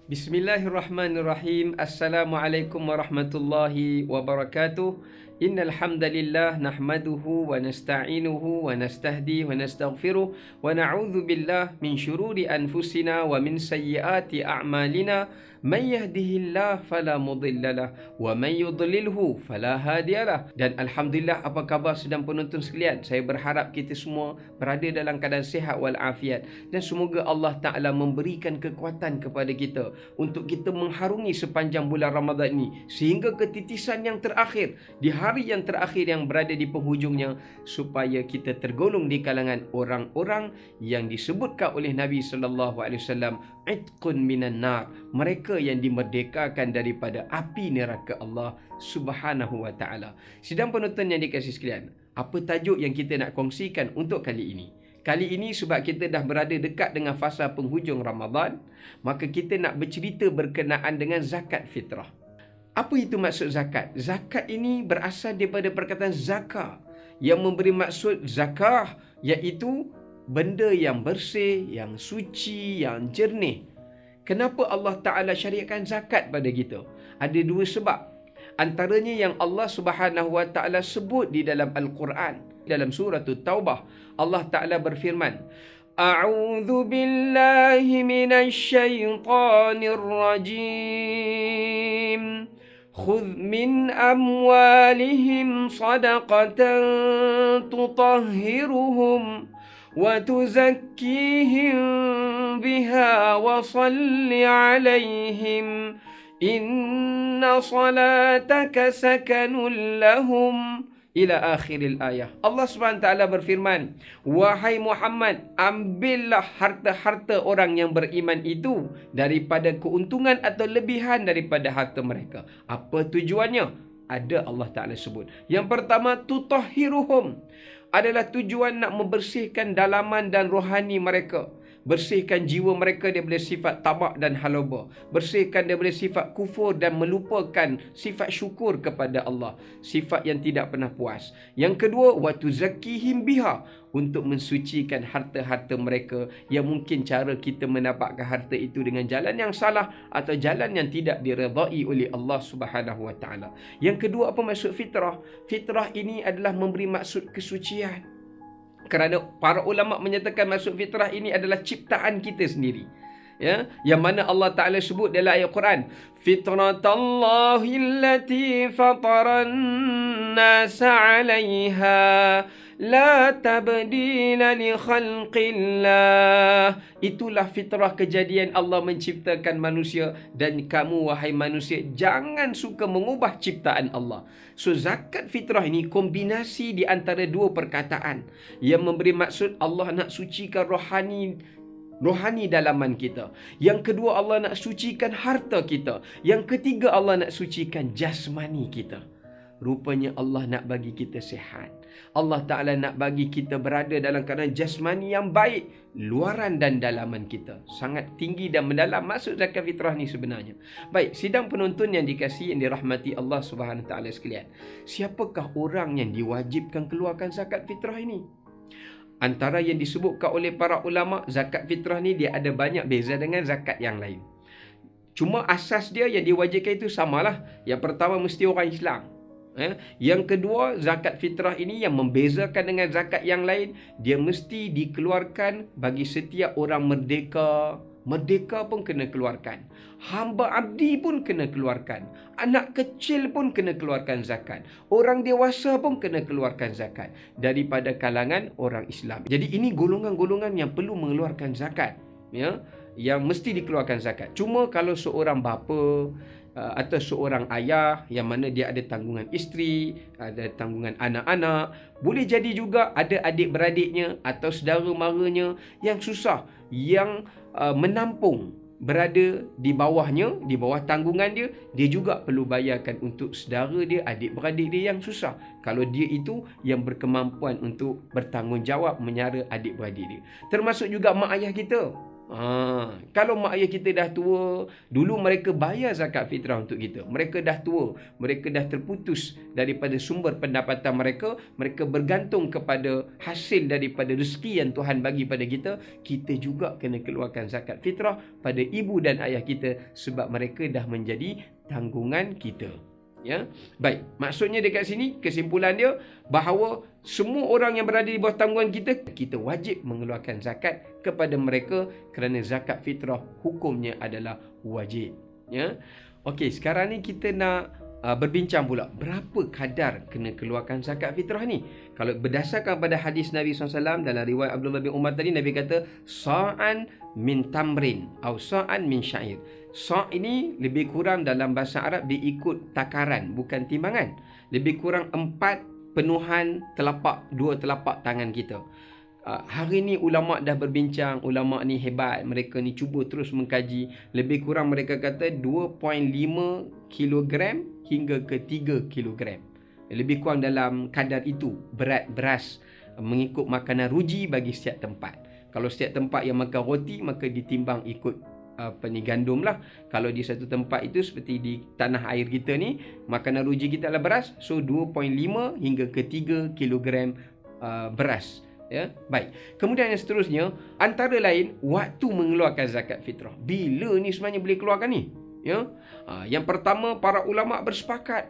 Bismillahirrahmanirrahim. Assalamualaikum warahmatullahi wabarakatuh. Innal hamdalillah nahmaduhu wa nasta'inuhu wa nastahdi wa nastaghfiruh wa na'udzu billah min syururi anfusina wa min sayyiati a'malina. Man yahdihillah fala mudhillalah wa man yudlilhu fala hadiyalah. Dan alhamdulillah, apa khabar sedang penonton sekalian? Saya berharap kita semua berada dalam keadaan sihat wal afiat, dan semoga Allah Ta'ala memberikan kekuatan kepada kita untuk kita mengharungi sepanjang bulan Ramadan ini sehingga ketitisan yang terakhir, di hari yang terakhir yang berada di penghujungnya, supaya kita tergolong di kalangan orang-orang yang disebutkan oleh Nabi sallallahu alaihi wasallam itqun minan nar, mereka yang dimerdekakan daripada api neraka Allah Subhanahu wa taala. Sidang penonton yang dikasihi sekalian, apa tajuk yang kita nak kongsikan untuk kali ini? Kali ini sebab kita dah berada dekat dengan fasa penghujung Ramadan, maka kita nak bercerita berkenaan dengan zakat fitrah. Apa itu maksud zakat? Zakat ini berasal daripada perkataan zakah, yang memberi maksud zakah, iaitu benda yang bersih, yang suci, yang jernih. Kenapa Allah Ta'ala syariatkan zakat pada kita? Ada dua sebab. Antaranya yang Allah Subhanahu wa Ta'ala sebut di dalam Al-Quran. Dalam surah Taubah, Allah Ta'ala berfirman, A'udzu billahi minasy syaithanir rajim. Khudh min amwalihim sadaqatan tutahhiruhum wa tuzakkihim biha wa salli alaihim inna salataka sakanun lahum ila akhiril ayah. Allah SWT berfirman, wahai Muhammad, ambillah harta-harta orang yang beriman itu daripada keuntungan atau lebihan daripada harta mereka. Apa tujuannya? Ada Allah Ta'ala sebut. Yang pertama, tutahhiruhum, adalah tujuan nak membersihkan dalaman dan rohani mereka. Bersihkan jiwa mereka daripada sifat tamak dan halaba. Bersihkan daripada sifat kufur dan melupakan sifat syukur kepada Allah. Sifat yang tidak pernah puas. Yang kedua, wa tuzakkihim biha, untuk mensucikan harta-harta mereka, yang mungkin cara kita mendapatkan harta itu dengan jalan yang salah atau jalan yang tidak diredai oleh Allah Subhanahu wa taala. Yang kedua, apa maksud fitrah? Fitrah ini adalah memberi maksud kesucian. Kerana para ulama menyatakan maksud fitrah ini adalah ciptaan kita sendiri. Ya, yang mana Allah Ta'ala sebut dalam ayat Quran, fitratallahi allati fataran nasa 'alaiha la tabdila li khalqillah. Itulah fitrah, kejadian Allah menciptakan manusia, dan kamu wahai manusia jangan suka mengubah ciptaan Allah. So zakat fitrah ini kombinasi di antara dua perkataan yang memberi maksud Allah nak sucikan rohani dalaman kita. Yang kedua, Allah nak sucikan harta kita. Yang ketiga, Allah nak sucikan jasmani kita. Rupanya Allah nak bagi kita sihat. Allah Ta'ala nak bagi kita berada dalam keadaan jasmani yang baik, luaran dan dalaman kita. Sangat tinggi dan mendalam maksud zakat fitrah ni sebenarnya. Baik, sidang penonton yang dikasihi, yang dirahmati Allah Subhanahu Ta'ala sekalian, siapakah orang yang diwajibkan keluarkan zakat fitrah ini? Antara yang disebutkan oleh para ulama, zakat fitrah ni dia ada banyak beza dengan zakat yang lain. Cuma asas dia yang diwajibkan itu samalah. Yang pertama, mesti orang Islam. Yang kedua, zakat fitrah ini yang membezakan dengan zakat yang lain, dia mesti dikeluarkan bagi setiap orang merdeka. Merdeka pun kena keluarkan. Hamba abdi pun kena keluarkan. Anak kecil pun kena keluarkan zakat. Orang dewasa pun kena keluarkan zakat daripada kalangan orang Islam. Jadi ini golongan-golongan yang perlu mengeluarkan zakat, ya, yang mesti dikeluarkan zakat. Cuma kalau seorang bapa atau seorang ayah yang mana dia ada tanggungan isteri, ada tanggungan anak-anak, boleh jadi juga ada adik-beradiknya atau saudara maranya yang susah, yang menampung, berada di bawahnya, di bawah tanggungan dia, dia juga perlu bayarkan untuk saudara dia, adik-beradik dia yang susah. Kalau dia itu yang berkemampuan untuk bertanggungjawab menyara adik-beradik dia. Termasuk juga mak ayah kita. Kalau mak ayah kita dah tua, dulu mereka bayar zakat fitrah untuk kita. Mereka dah tua, mereka dah terputus daripada sumber pendapatan mereka, mereka bergantung kepada hasil daripada rezeki yang Tuhan bagi pada kita. Kita juga kena keluarkan zakat fitrah pada ibu dan ayah kita sebab mereka dah menjadi tanggungan kita. Ya, baik. Maksudnya dekat sini kesimpulan dia bahawa semua orang yang berada di bawah tanggungan kita, kita wajib mengeluarkan zakat kepada mereka kerana zakat fitrah hukumnya adalah wajib. Ya. Okey, sekarang ni kita nak berbincang pula berapa kadar kena keluarkan zakat fitrah ni. Kalau berdasarkan pada hadis Nabi SAW dalam riwayat Abdullah bin Umar tadi, Nabi kata sa'an min tamrin atau sa'an min syair. Sa' ini lebih kurang dalam bahasa Arab dia ikut takaran, bukan timbangan. Lebih kurang 4 penuhan telapak, 2 telapak tangan kita. Hari ni ulama' dah berbincang, ulama' ni hebat, mereka ni cuba terus mengkaji. Lebih kurang mereka kata 2.5 kilogram hingga ke 3 kilogram. Lebih kurang dalam kadar itu berat beras mengikut makanan ruji bagi setiap tempat. Kalau setiap tempat yang makan roti, maka ditimbang ikut gandum lah. Kalau di satu tempat itu seperti di tanah air kita ni, makanan ruji kita adalah beras, so 2.5 hingga ke 3 kilogram beras. Ya, baik. Kemudian yang seterusnya, antara lain waktu mengeluarkan zakat fitrah. Bila ni sebenarnya boleh keluarkan ni? Ya. Yang pertama, para ulama bersepakat,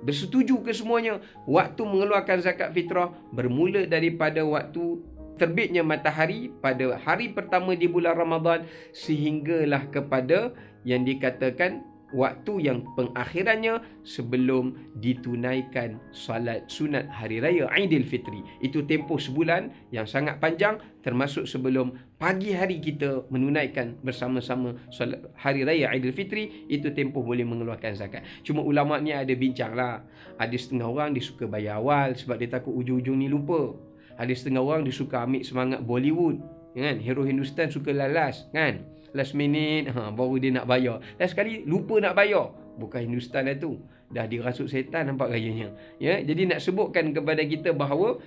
bersetuju ke semuanya, waktu mengeluarkan zakat fitrah bermula daripada waktu terbitnya matahari pada hari pertama di bulan Ramadan sehinggalah kepada yang dikatakan waktu yang pengakhirannya sebelum ditunaikan salat sunat hari raya Aidilfitri. Itu tempoh sebulan yang sangat panjang, termasuk sebelum pagi hari kita menunaikan bersama-sama salat hari raya Aidilfitri. Itu tempoh boleh mengeluarkan zakat. Cuma ulama' ni ada bincang lah. Ada setengah orang dia suka bayar awal sebab dia takut ujung-ujung ni lupa. Ada setengah orang dia suka ambil semangat Bollywood, kan? Hero Hindustan suka lalas, kan? Last minute baru dia nak bayar. Last sekali lupa nak bayar. Bukan Hindustan dah tu, dah dirasuk setan nampak gayanya. Ya, jadi nak sebutkan kepada kita bahawa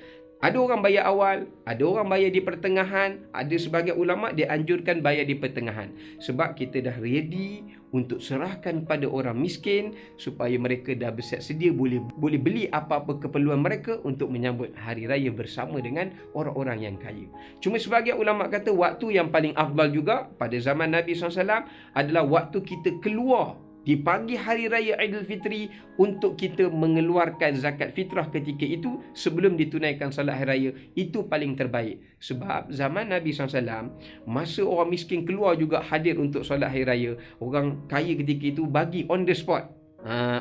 ada orang bayar awal, ada orang bayar di pertengahan, ada sebagian ulama' dia anjurkan bayar di pertengahan. Sebab kita dah ready untuk serahkan pada orang miskin supaya mereka dah bersiap sedia boleh beli apa-apa keperluan mereka untuk menyambut hari raya bersama dengan orang-orang yang kaya. Cuma sebagian ulama' kata waktu yang paling afdal juga pada zaman Nabi SAW adalah waktu kita keluar di pagi hari raya Aidilfitri untuk kita mengeluarkan zakat fitrah ketika itu sebelum ditunaikan salat hari raya. Itu paling terbaik. Sebab zaman Nabi SAW, masa orang miskin keluar juga hadir untuk salat hari raya, orang kaya ketika itu bagi on the spot.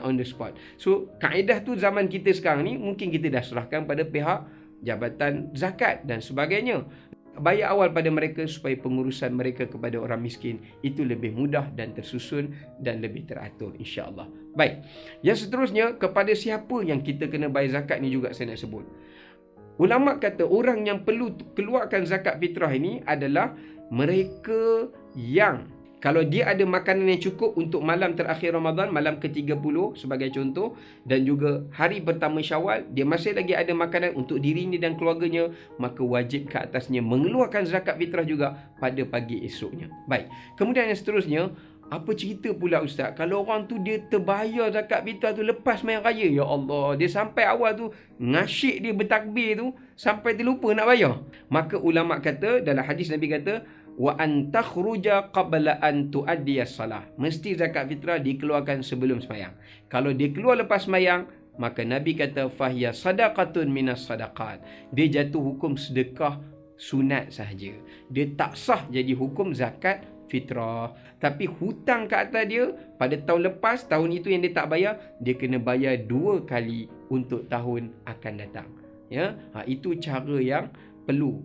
On the spot. So, kaedah tu zaman kita sekarang ni mungkin kita dah serahkan pada pihak jabatan zakat dan sebagainya. Bayar awal pada mereka supaya pengurusan mereka kepada orang miskin itu lebih mudah dan tersusun dan lebih teratur, insya-Allah. Baik. Yang seterusnya, kepada siapa yang kita kena bayar zakat ni juga saya nak sebut. Ulama' kata orang yang perlu keluarkan zakat fitrah ini adalah mereka yang kalau dia ada makanan yang cukup untuk malam terakhir Ramadan, malam ke-30 sebagai contoh, dan juga hari pertama Syawal, dia masih lagi ada makanan untuk dirinya dan keluarganya, maka wajib ke atasnya mengeluarkan zakat fitrah juga pada pagi esoknya. Baik. Kemudian yang seterusnya, apa cerita pula Ustaz? Kalau orang tu dia terbayar zakat fitrah tu lepas main raya, ya Allah, dia sampai awal tu ngasyik dia bertakbir tu sampai terlupa nak bayar. Maka ulama' kata, dalam hadis Nabi kata, wa an takhruja qabla an tuaddiyas salah. Mesti zakat fitrah dikeluarkan sebelum sembahyang. Kalau dia keluar lepas sembahyang, maka Nabi kata fahiya sadaqatun minas sadaqat. Dia jatuh hukum sedekah sunat sahaja. Dia tak sah jadi hukum zakat fitrah. Tapi hutang ke atas dia pada tahun lepas, tahun itu yang dia tak bayar, dia kena bayar 2 kali untuk tahun akan datang. Ya, itu cara yang perlu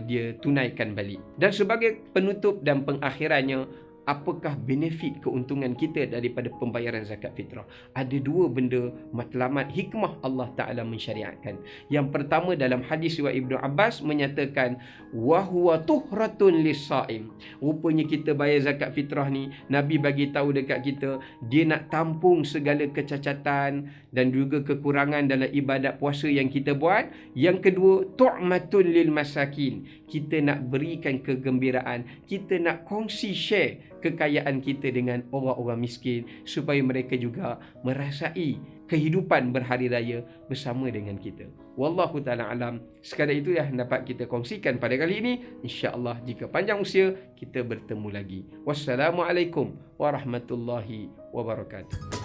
dia tunaikan balik. Dan sebagai penutup dan pengakhirannya, apakah benefit keuntungan kita daripada pembayaran zakat fitrah? Ada dua benda matlamat hikmah Allah Ta'ala mensyariatkan. Yang pertama, dalam hadis riwayat Ibnu Abbas menyatakan wa huwa tuhratun lis-shaim. Rupanya kita bayar zakat fitrah ni, Nabi bagi tahu dekat kita, dia nak tampung segala kecacatan dan juga kekurangan dalam ibadat puasa yang kita buat. Yang kedua, tu'matun lil masakin. Kita nak berikan kegembiraan, kita nak kongsi share kekayaan kita dengan orang-orang miskin supaya mereka juga merasai kehidupan berhari raya bersama dengan kita. Wallahu ta'ala alam. Sekadar itu yang dapat kita kongsikan pada kali ini. InsyaAllah jika panjang usia, kita bertemu lagi. Wassalamualaikum warahmatullahi wabarakatuh.